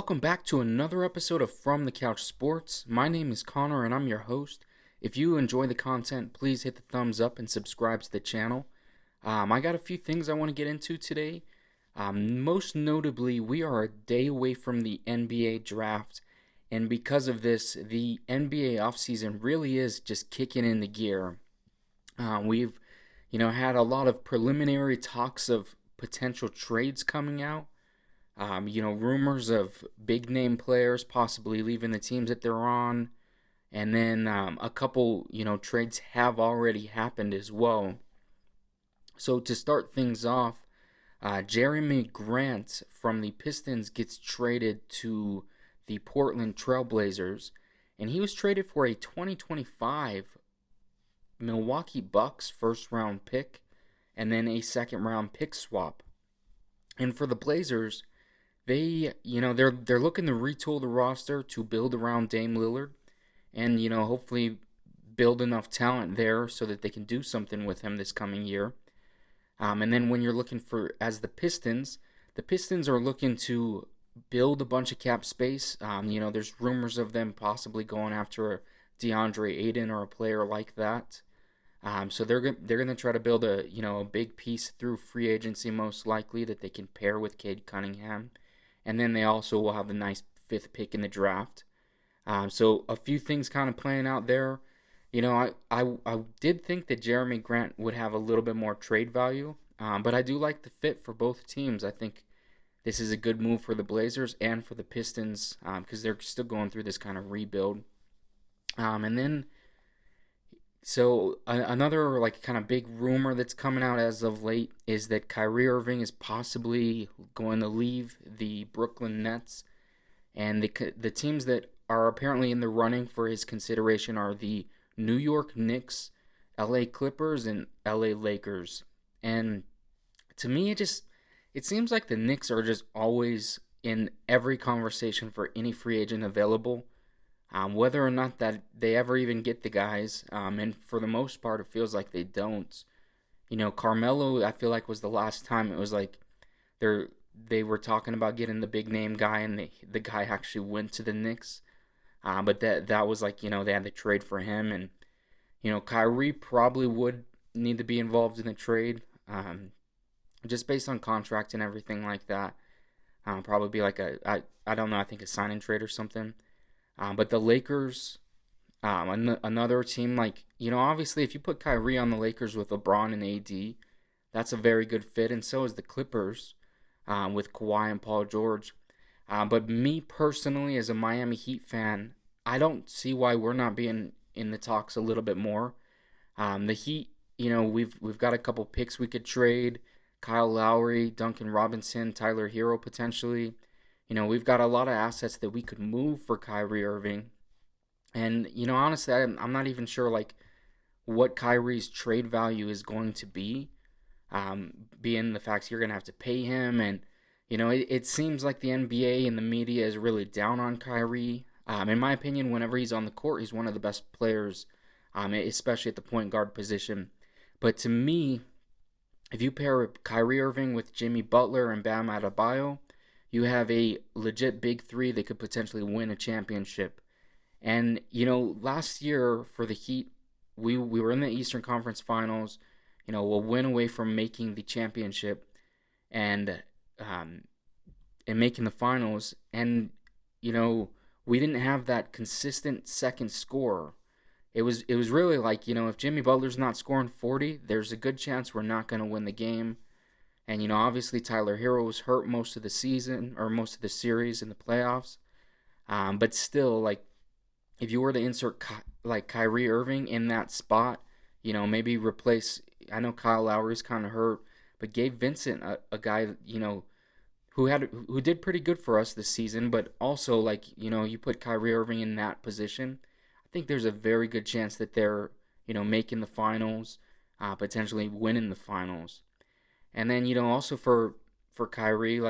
welcome back to another episode of From the Couch Sports. My name is Connor and I'm your host. If you enjoy the content, please hit the thumbs up and subscribe to the channel. I got a few things I want to get into today. Most notably, we are a day away from the NBA draft, and because of this, the NBA offseason really is just kicking into gear. We've, had a lot of preliminary talks of potential trades coming out. Rumors of big name players possibly leaving the teams that they're on. And then a couple, trades have already happened as well. So to start things off, Jerami Grant from the Pistons gets traded to the Portland Trailblazers. And he was traded for a 2025 Milwaukee Bucks first round pick and then a second round pick swap. And for the Blazers, they're looking to retool the roster to build around Dame Lillard and, hopefully build enough talent there so that they can do something with him this coming year. And then when you're looking as the Pistons are looking to build a bunch of cap space. There's rumors of them possibly going after a DeAndre Ayton or a player like that. So they're going to try to build a big piece through free agency most likely that they can pair with Cade Cunningham. And then they also will have the nice fifth pick in the draft. So a few things kind of playing out there. I did think that Jerami Grant would have a little bit more trade value. But I do like the fit for both teams. I think this is a good move for the Blazers and for the Pistons because they're still going through this kind of rebuild. Another kind of big rumor that's coming out as of late is that Kyrie Irving is possibly going to leave the Brooklyn Nets, and the teams that are apparently in the running for his consideration are the New York Knicks, LA Clippers, and LA Lakers. And to me, it seems like the Knicks are just always in every conversation for any free agent available. Whether or not that they ever even get the guys, and for the most part, it feels like they don't. Carmelo, I feel like was the last time it was like they were talking about getting the big name guy, and the guy actually went to the Knicks. But that was like they had to trade for him, and Kyrie probably would need to be involved in the trade, just based on contract and everything like that. Probably be like I don't know, I think a sign and trade or something. But the Lakers, another team, obviously if you put Kyrie on the Lakers with LeBron and AD, that's a very good fit, and so is the Clippers with Kawhi and Paul George. But me personally, as a Miami Heat fan, I don't see why we're not being in the talks a little bit more. The Heat, we've got a couple picks we could trade. Kyle Lowry, Duncan Robinson, Tyler Hero potentially. We've got a lot of assets that we could move for Kyrie Irving. And, honestly, I'm not even sure, what Kyrie's trade value is going to be, being the fact you're going to have to pay him. And, it seems like the NBA and the media is really down on Kyrie. In my opinion, whenever he's on the court, he's one of the best players, especially at the point guard position. But to me, if you pair Kyrie Irving with Jimmy Butler and Bam Adebayo, you have a legit big three that could potentially win a championship. And, last year for the Heat, we were in the Eastern Conference Finals, a win away from making the championship and making the finals. And, we didn't have that consistent second scorer. It was really like, if Jimmy Butler's not scoring 40, there's a good chance we're not going to win the game. And, obviously Tyler Hero was hurt most of the season or most of the series in the playoffs. But still, if you were to insert Kyrie Irving in that spot, maybe replace, I know Kyle Lowry's kind of hurt, but Gabe Vincent, a guy, who did pretty good for us this season, but also you put Kyrie Irving in that position, I think there's a very good chance that they're, making the finals, potentially winning the finals. And then, also for Kyrie,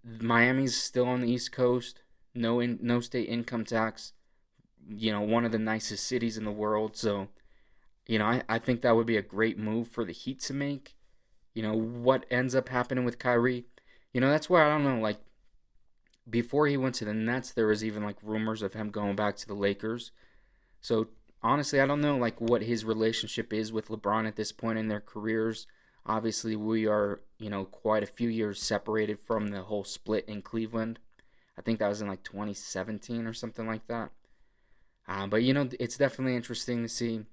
Miami's still on the East Coast, no state income tax, one of the nicest cities in the world. So, I think that would be a great move for the Heat to make. What ends up happening with Kyrie, that's where I don't know, before he went to the Nets, there was even like rumors of him going back to the Lakers. So honestly, I don't know like what his relationship is with LeBron at this point in their careers. Obviously, we are, quite a few years separated from the whole split in Cleveland. I think that was in like 2017 or something like that. But it's definitely interesting to see.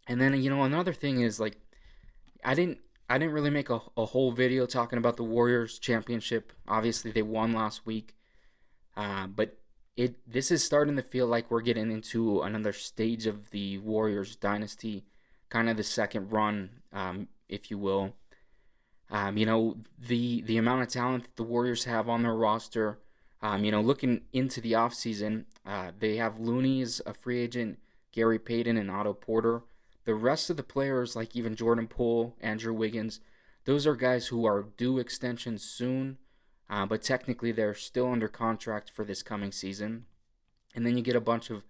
And then another thing is like I didn't I didn't really make a whole video talking about the Warriors championship. Obviously, they won last week, but this is starting to feel like we're getting into another stage of the Warriors dynasty, kind of the second run, if you will. The amount of talent that the Warriors have on their roster. Looking into the offseason, they have Looney as a free agent, Gary Payton and Otto Porter. The rest of the players, like even Jordan Poole, Andrew Wiggins, those are guys who are due extensions soon, but technically they're still under contract for this coming season. And then you get a bunch of,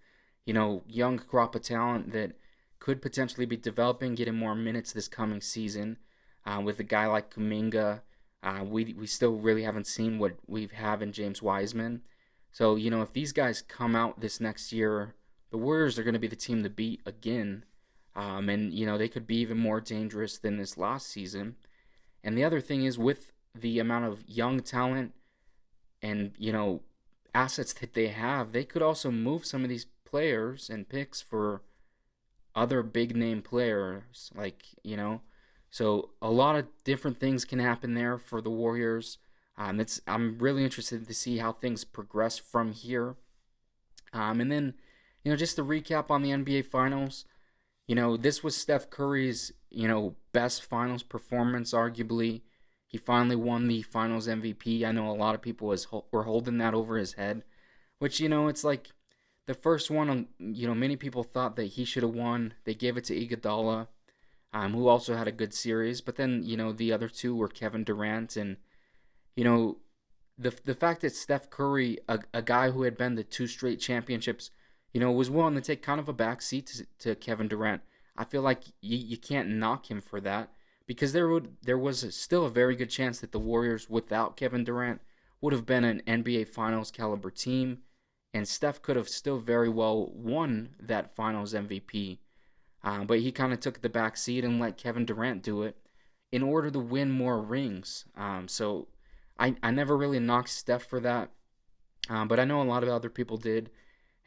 young crop of talent that could potentially be developing, getting more minutes this coming season. With a guy like Kuminga, we still really haven't seen what we have in James Wiseman. So, if these guys come out this next year, the Warriors are going to be the team to beat again. And, they could be even more dangerous than this last season. And the other thing is with the amount of young talent and, assets that they have, they could also move some of these players and picks for other big name players. So a lot of different things can happen there for the Warriors. I'm really interested to see how things progress from here. And then, just to recap on the NBA Finals, this was Steph Curry's, best finals performance, arguably. He finally won the finals MVP. I know a lot of people were holding that over his head, which, it's like the first one, many people thought that he should have won. They gave it to Iguodala, who also had a good series. But then, the other two were Kevin Durant. And, the fact that Steph Curry, a guy who had been to two straight championships, was willing to take kind of a back seat to Kevin Durant. I feel like you can't knock him for that because there was still a very good chance that the Warriors without Kevin Durant would have been an NBA Finals caliber team, and Steph could have still very well won that Finals MVP. But he kind of took the back seat and let Kevin Durant do it in order to win more rings. So I never really knocked Steph for that, but I know a lot of other people did.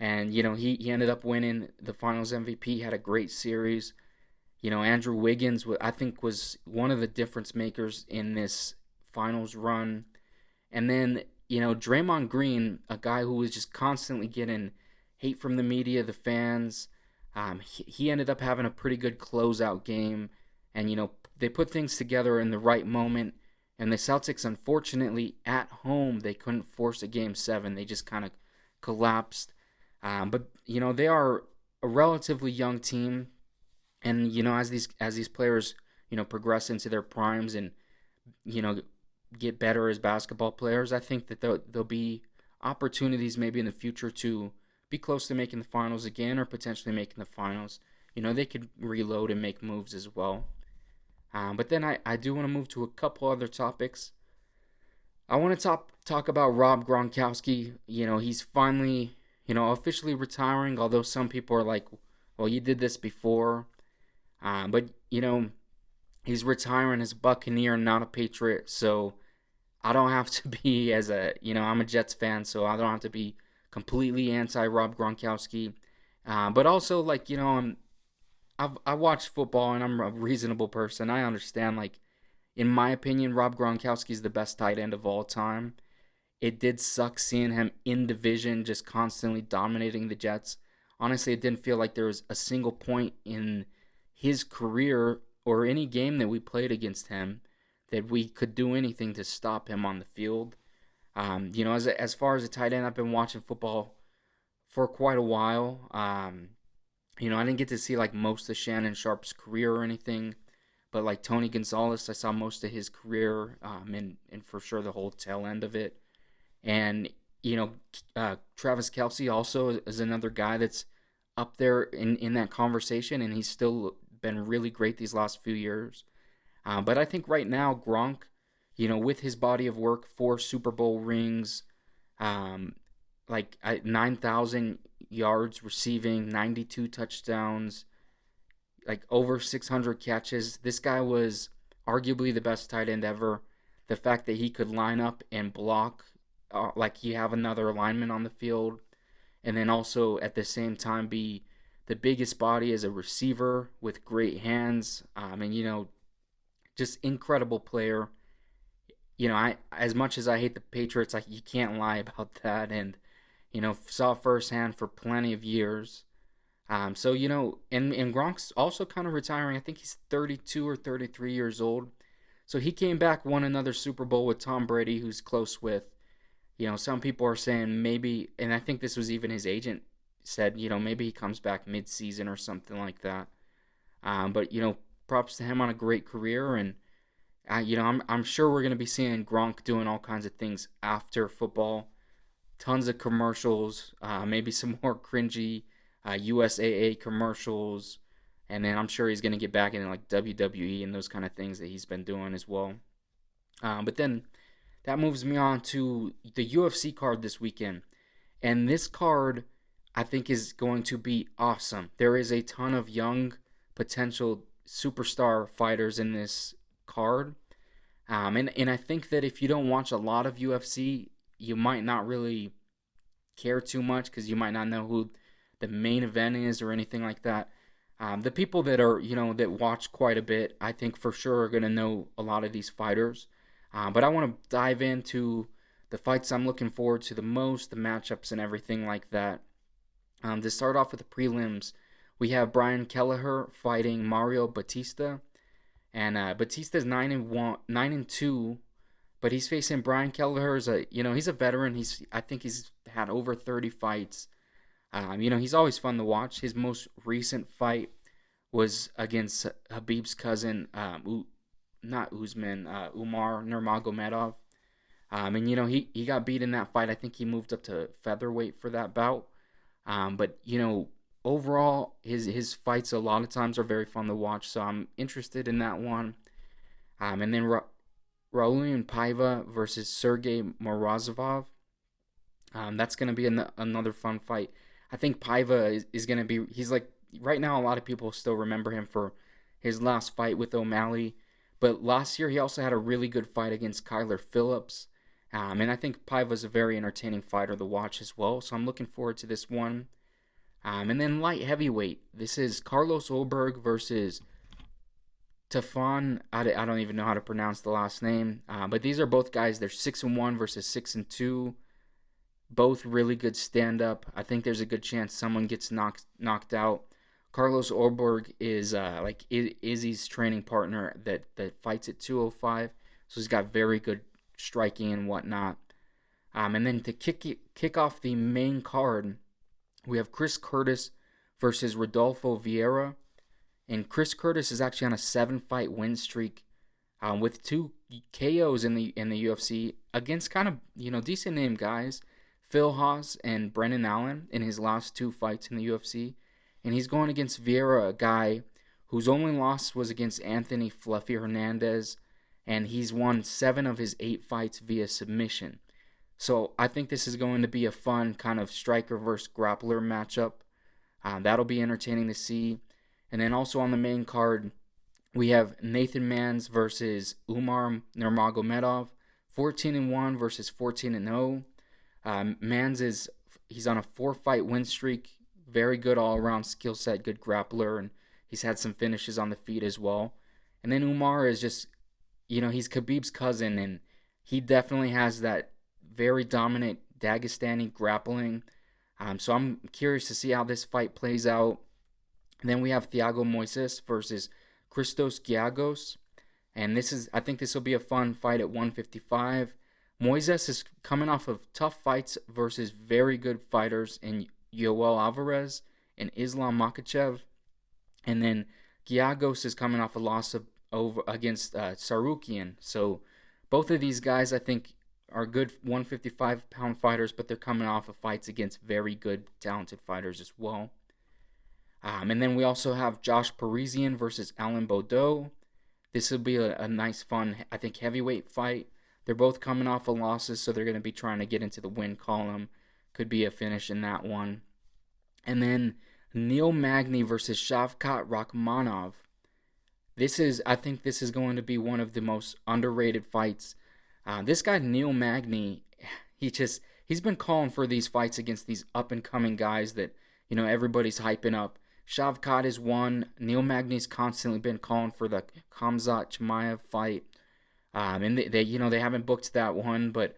And, he ended up winning the Finals MVP, had a great series. Andrew Wiggins, I think, was one of the difference makers in this Finals run. And then, Draymond Green, a guy who was just constantly getting hate from the media, the fans, he ended up having a pretty good closeout game. And, they put things together in the right moment. And the Celtics, unfortunately, at home, they couldn't force a Game 7. They just kind of collapsed. But they are a relatively young team, and as these players progress into their primes and get better as basketball players, I think that there'll be opportunities maybe in the future to be close to making the finals again or potentially making the finals. They could reload and make moves as well. But then I do want to move to a couple other topics. I want to talk about Rob Gronkowski. He's finally officially retiring, although some people are like, well, you did this before. But, he's retiring as a Buccaneer, not a Patriot. So I don't have to be I'm a Jets fan, so I don't have to be completely anti-Rob Gronkowski. But also, I watch football and I'm a reasonable person. I understand, in my opinion, Rob Gronkowski is the best tight end of all time. It did suck seeing him in division just constantly dominating the Jets. Honestly, it didn't feel like there was a single point in his career or any game that we played against him that we could do anything to stop him on the field. As far as a tight end, I've been watching football for quite a while. I didn't get to see most of Shannon Sharp's career or anything, but Tony Gonzalez, I saw most of his career and for sure the whole tail end of it. And, Travis Kelce also is another guy that's up there in that conversation, and he's still been really great these last few years. But I think right now, Gronk, with his body of work, 4 Super Bowl rings, Um, 9,000 yards receiving, 92 touchdowns, like over 600 catches. This guy was arguably the best tight end ever. The fact that he could line up and block like you have another lineman on the field, and then also at the same time be the biggest body as a receiver with great hands. And just incredible player. I as much as I hate the Patriots, you can't lie about that. And saw firsthand for plenty of years. So and Gronk's also kind of retiring. I think he's 32 or 33 years old. So he came back, won another Super Bowl with Tom Brady, who's close with. Some people are saying maybe, and I think this was even his agent said, maybe he comes back mid-season or something like that. But props to him on a great career, and I'm sure we're gonna be seeing Gronk doing all kinds of things after football, tons of commercials, maybe some more cringy USAA commercials, and then I'm sure he's gonna get back into like WWE and those kind of things that he's been doing as well. But then that moves me on to the UFC card this weekend. And this card, I think, is going to be awesome. There is a ton of young potential superstar fighters in this card. And I think that if you don't watch a lot of UFC, you might not really care too much because you might not know who the main event is or anything like that. The people that are, that watch quite a bit, I think for sure are going to know a lot of these fighters. But I want to dive into the fights I'm looking forward to the most, the matchups and everything like that. To start off with the prelims, we have Brian Kelleher fighting Mario Batista, and Batista's 9-2, but he's facing Brian Kelleher. He's a veteran. I think he's had over 30 fights. He's always fun to watch. His most recent fight was against Habib's cousin, not Usman, Umar Nurmagomedov. And he got beat in that fight. I think he moved up to featherweight for that bout. But overall, his fights a lot of times are very fun to watch. So I'm interested in that one. And then Raulian Paiva versus Sergey Morozov. That's going to be another fun fight. I think Paiva is going to be. He's like right now. A lot of people still remember him for his last fight with O'Malley. But last year, he also had a really good fight against Kyler Phillips. And I think Paiva's a very entertaining fighter to watch as well. So I'm looking forward to this one. And then light heavyweight. This is Carlos Ulberg versus Tafon. I don't even know how to pronounce the last name. But these are both guys. They're 6-1 versus 6-2. Both really good stand-up. I think there's a good chance someone gets knocked out. Carlos Ulberg is like Izzy's training partner that fights at 205, so he's got very good striking and whatnot. And then to kick off the main card, we have Chris Curtis versus Rodolfo Vieira, and Chris Curtis is actually on a 7-fight win streak, with 2 KOs in the UFC against kind of decent name guys, Phil Haas and Brendan Allen in his last 2 fights in the UFC. And he's going against Vieira, a guy whose only loss was against Anthony Fluffy Hernandez, and he's won 7 of his 8 fights via submission. So I think this is going to be a fun kind of striker versus grappler matchup. That'll be entertaining to see. And then also on the main card, we have Nathan Mans versus Umar Nurmagomedov, 14-1 versus 14-0. Mans he's on a 4-fight win streak. Very good all-around skill set, good grappler, and he's had some finishes on the feet as well. And then Umar is just, he's Khabib's cousin, and he definitely has that very dominant Dagestani grappling. So I'm curious to see how this fight plays out. And then we have Thiago Moises versus Christos Giagos, and I think this will be a fun fight at 155. Moises is coming off of tough fights versus very good fighters in Yoel Alvarez and Islam Makhachev. And then Giagos is coming off a loss against Sarukian. So both of these guys, I think, are good 155-pound fighters, but they're coming off of fights against very good, talented fighters as well. And then we also have Josh Parisian versus Alan Baudot. This will be a nice, fun, I think, heavyweight fight. They're both coming off of losses, so they're going to be trying to get into the win column. Could be a finish in that one. And then Neil Magny versus Shavkat Rakhmonov. I think this is going to be one of the most underrated fights. This guy Neil Magny, he's been calling for these fights against these up and coming guys that everybody's hyping up. Shavkat is one. Neil Magny's constantly been calling for the Khamzat Chimaev fight, and they haven't booked that one, but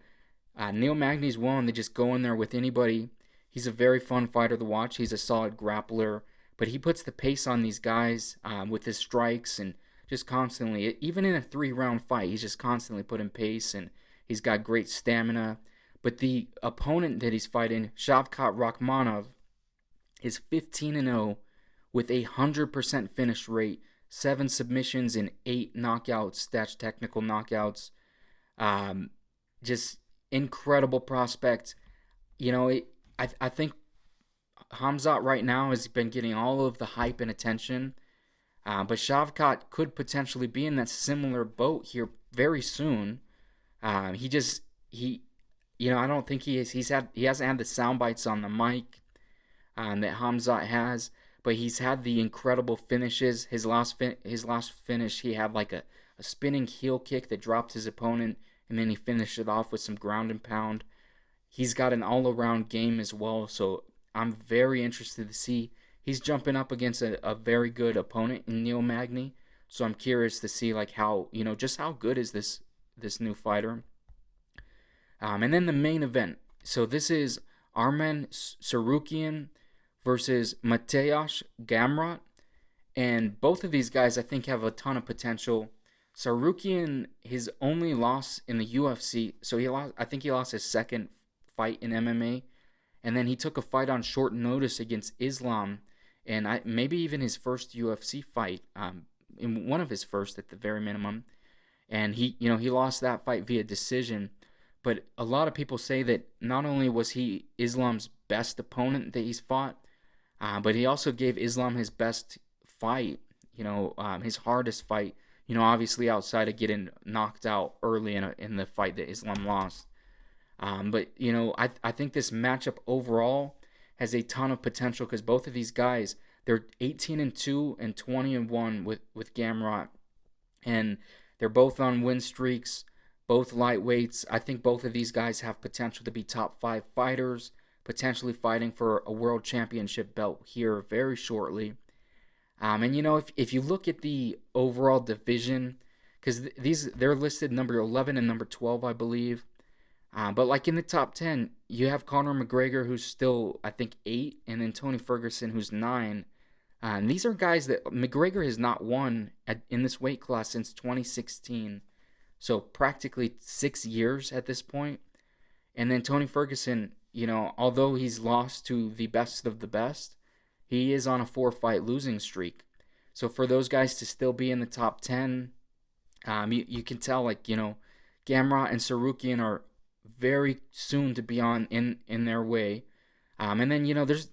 Neil Magny's one. They just go in there with anybody. He's a very fun fighter to watch. He's a solid grappler, but he puts the pace on these guys with his strikes and just constantly, even in a 3-round fight, he's just constantly putting pace, and he's got great stamina. But the opponent that he's fighting, Shavkat Rakhmonov, is 15-0 with a 100% finish rate, 7 submissions and 8 knockouts, that's technical knockouts. Just incredible prospect. I think Khamzat right now has been getting all of the hype and attention. But Shavkat could potentially be in that similar boat here very soon. I don't think he hasn't had the sound bites on the mic that Khamzat has, but he's had the incredible finishes. His last finish, he had like a spinning heel kick that dropped his opponent, and then he finished it off with some ground and pound. He's got an all-around game as well, so I'm very interested to see. He's jumping up against a very good opponent in Neil Magny, so I'm curious to see like how good is this new fighter. And then the main event. So this is Armen Tsarukyan versus Mateusz Gamrot, and both of these guys I think have a ton of potential. Tsarukyan, his only loss in the UFC, so I think he lost his second fight in MMA, and then he took a fight on short notice against Islam. And maybe even his first UFC fight, in one of his first at the very minimum, and he lost that fight via decision. But a lot of people say that not only was he Islam's best opponent that he's fought, but he also gave Islam his best fight, his hardest fight. Obviously outside of getting knocked out early in the fight that Islam lost. But I think this matchup overall has a ton of potential because both of these guys, they're 18-2 and 20-1 with Gamrot, and they're both on win streaks, both lightweights. I think both of these guys have potential to be top 5 fighters, potentially fighting for a world championship belt here very shortly. And if you look at the overall division, because they're listed number 11 and number 12, I believe. But like in the top 10, you have Conor McGregor, who's still, I think, 8, and then Tony Ferguson, who's 9. And these are guys that McGregor has not won in this weight class since 2016. So practically 6 years at this point. And then Tony Ferguson, although he's lost to the best of the best, he is on a 4-fight losing streak. So for those guys to still be in the top 10, you can tell, Gamrot and Tsarukyan are very soon to be on in their way. And then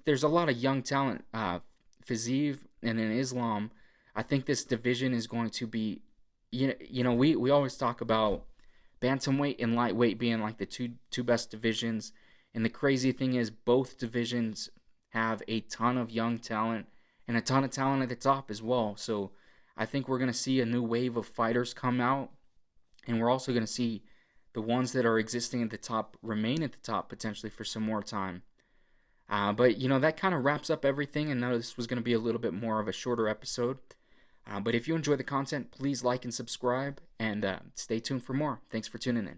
there's a lot of young talent, Fiziev and then Islam. I think this division is going to be, we always talk about bantamweight and lightweight being like the two best divisions, and the crazy thing is both divisions have a ton of young talent and a ton of talent at the top as well. So I think we're going to see a new wave of fighters come out, and we're also going to see the ones that are existing at the top remain at the top potentially for some more time. But that kind of wraps up everything. And now this was going to be a little bit more of a shorter episode. But if you enjoy the content, please like and subscribe, and stay tuned for more. Thanks for tuning in.